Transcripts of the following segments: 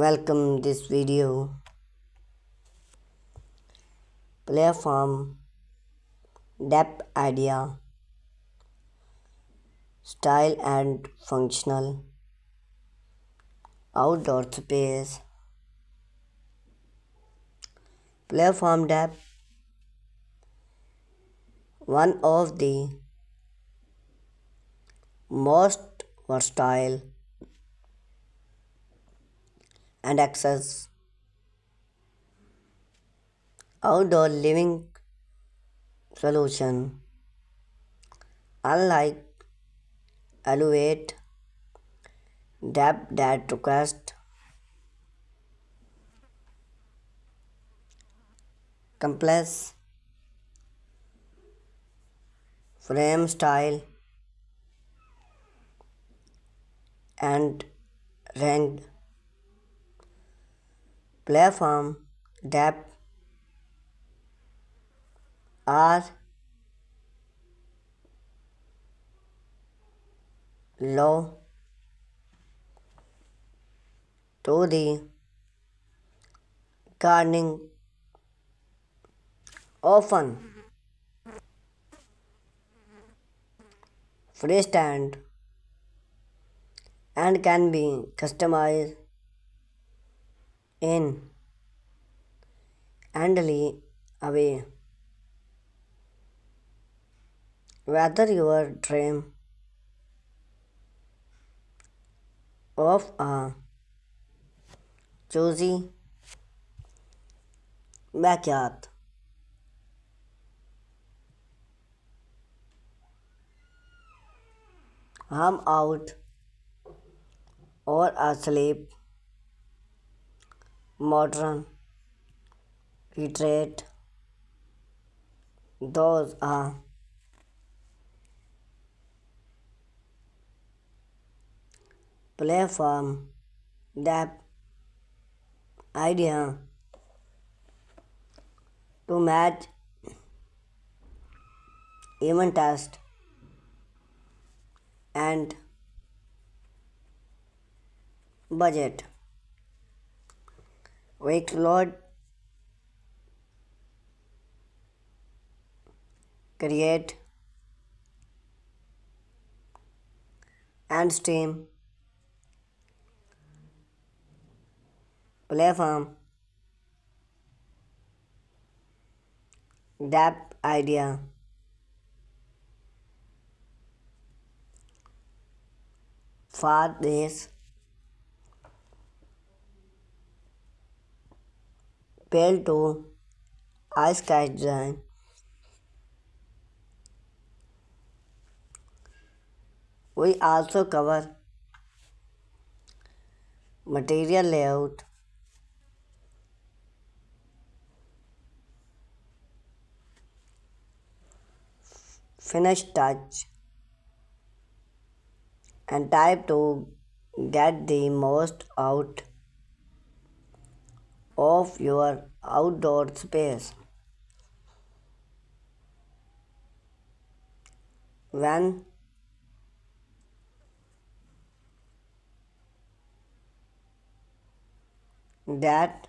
Welcome this video platform depth idea style and functional outdoor space platform depth one of the most versatile and access outdoor living solution unlike elevate depth that request complex frame style and ranked platform depth are low to the gardening often freestand and can be customized in handily away. Whether your dream of a cozy backyard, home out, or a sleep modern retreat, those are platform that idea to match even test and budget. We explored create and stream platform depth idea for this built to ice sketch design. We also cover material layout, finish touch, and type to get the most out of your outdoor space. When that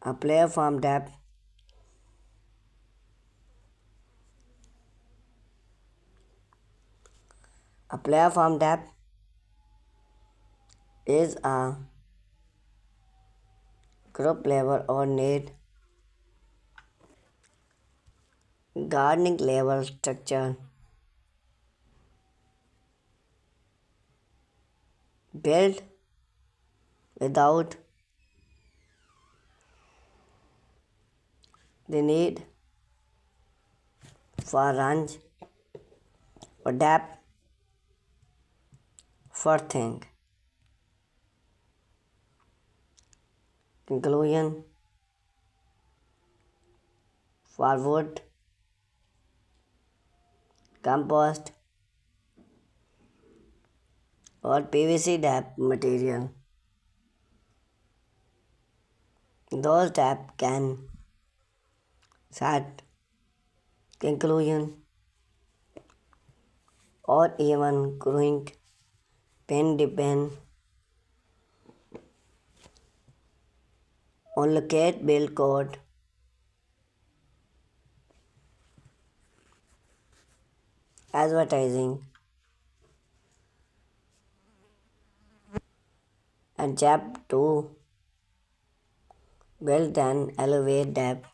a platform depth a platform depth is a group level or need gardening level structure built without the need for range or depth for thing. Conclusion for wood, compost, or PVC depth material. Those depth can set conclusion or even growing pen depend on locate bill code, advertising, and chap to build and elevate depth.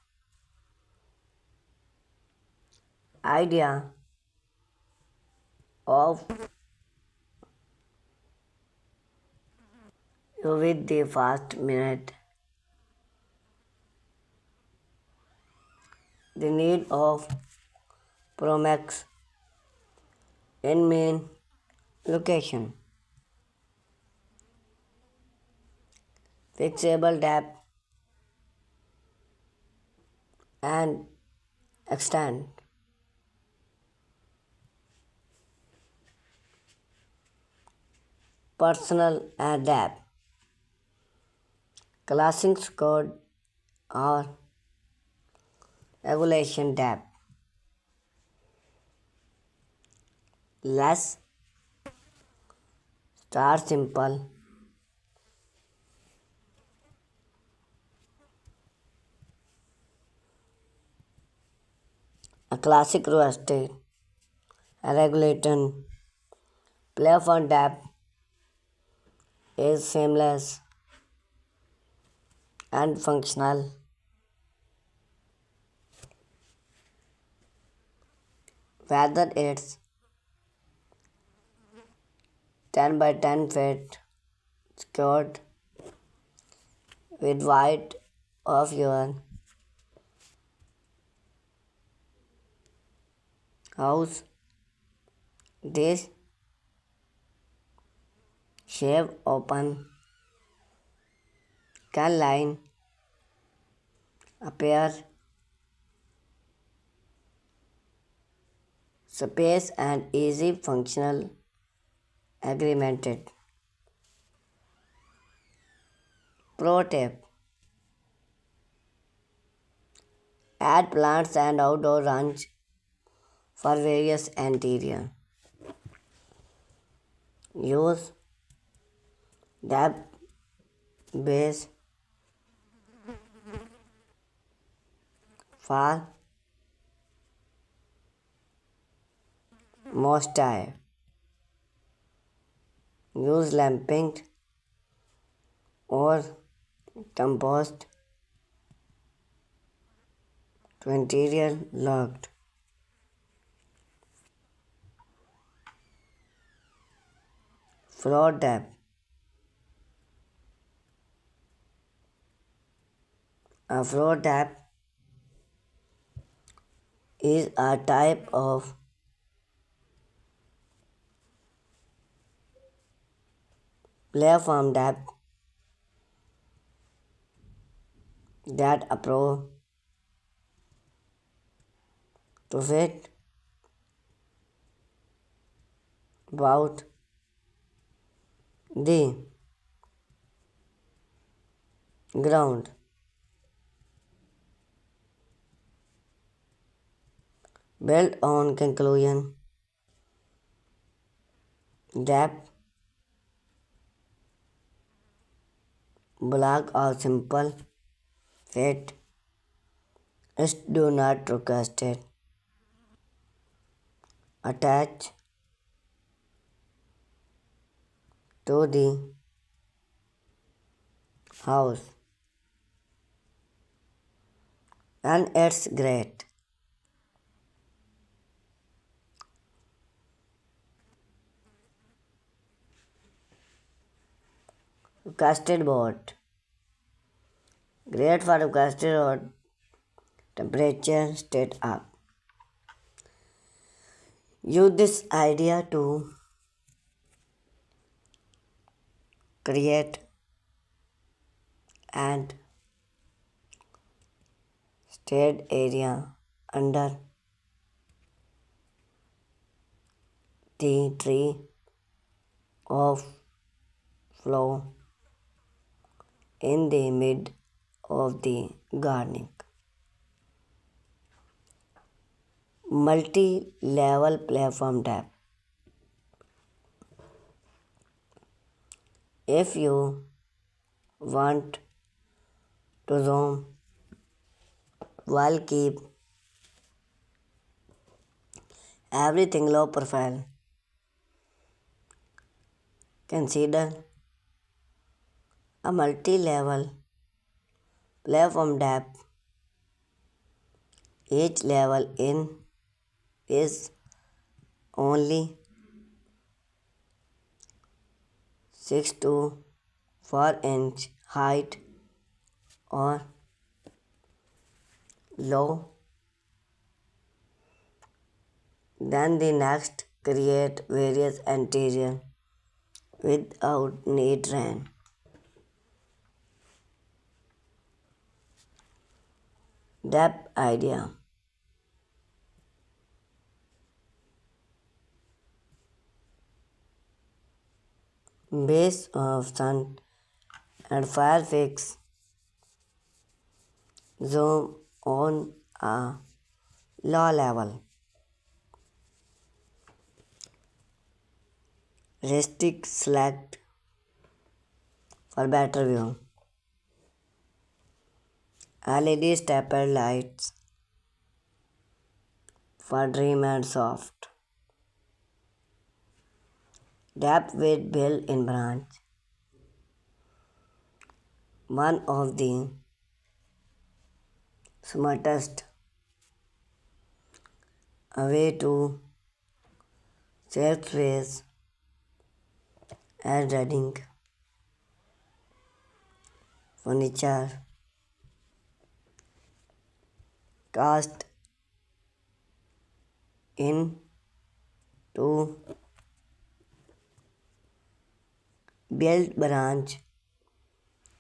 Idea of you with the first minute, the need of Promax in main location, fixable depth and extent, personal and depth, classing code or regulation depth, less start simple, a classic roasted, a regulaton, plafond depth is seamless and functional, whether it's 10 by 10 feet squared with height of your house. This shape open can line appear space and easy functional agreemented. Pro tip: add plants and outdoor range for various interior. Use depth base for moisture. Use lamping or compost to interior locked. Floor depth. A floor depth is a type of platform depth that approach to fit about the ground. Built on conclusion, depth, block or simple fit is do not request it. Attach to the house and it's great. Casted board. Great for casted board. Temperature stayed up. Use this idea to create and stayed area under the tree of flow in the mid of the gardening. Multi-level platform tab. If you want to zoom while keep everything low profile, consider a multi-level platform depth. Each level in is only 6 to 4 inch height or low. Then the next create various interior without need rain. Depth idea. Base of sun and fire fix zoom on a low level. Restrict select for better view. LED stepper lights for dream and soft. Depth with built-in branch. One of the smartest way to save space and adding furniture, cast in to build branch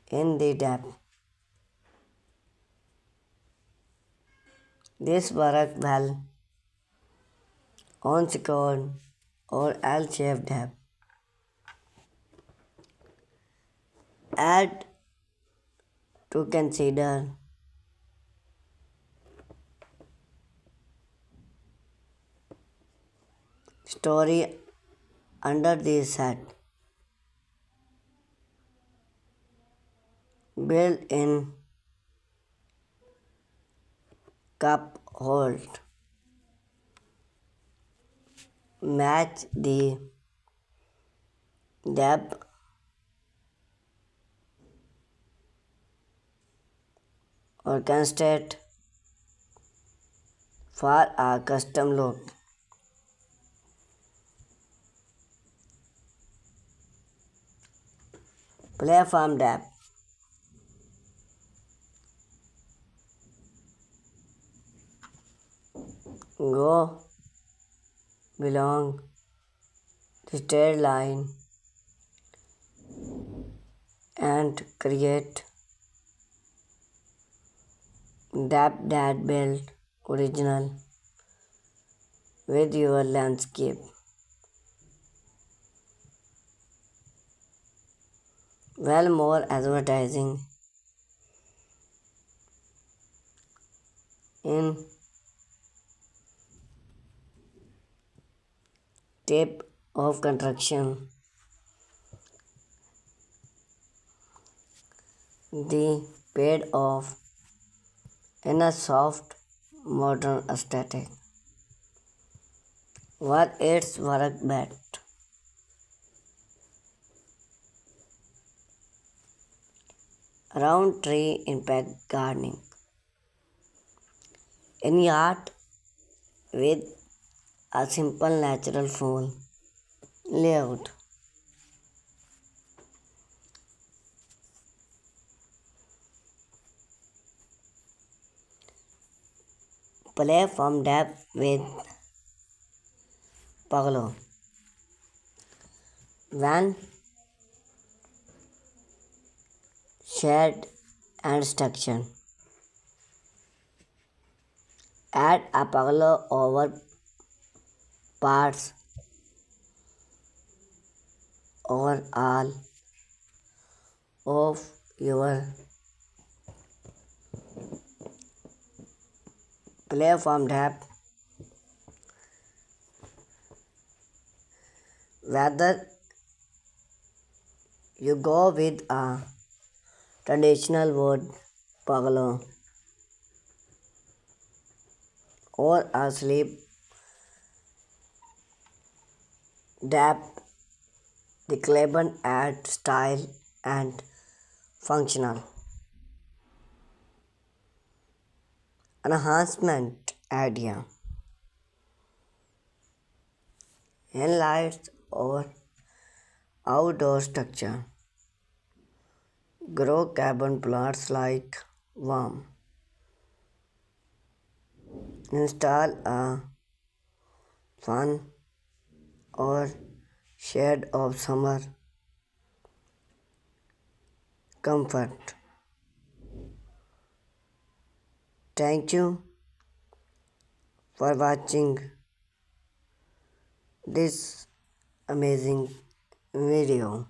in the depth. This works well on square or L-shaped depth. Add to consider story under the set. Built in cup hold. Match the depth or constraint for a custom look. Platform depth. Go belong the straight line and create depth that build original with your landscape. Well, more advertising in tip of construction. The paid off in a soft modern aesthetic. What its work best. Round tree impact gardening. In yard with a simple natural fall layout. Platform depth with pergola. When shade and structure. Add a pergola over parts or all of your platform depth. Whether You go with a traditional wood pergola or a sleep dap. The Cleban add style and functional enhancement idea in lights or outdoor structure. Grow cabin plants like worm. Install a fan or shade of summer comfort. Thank you for watching this amazing video.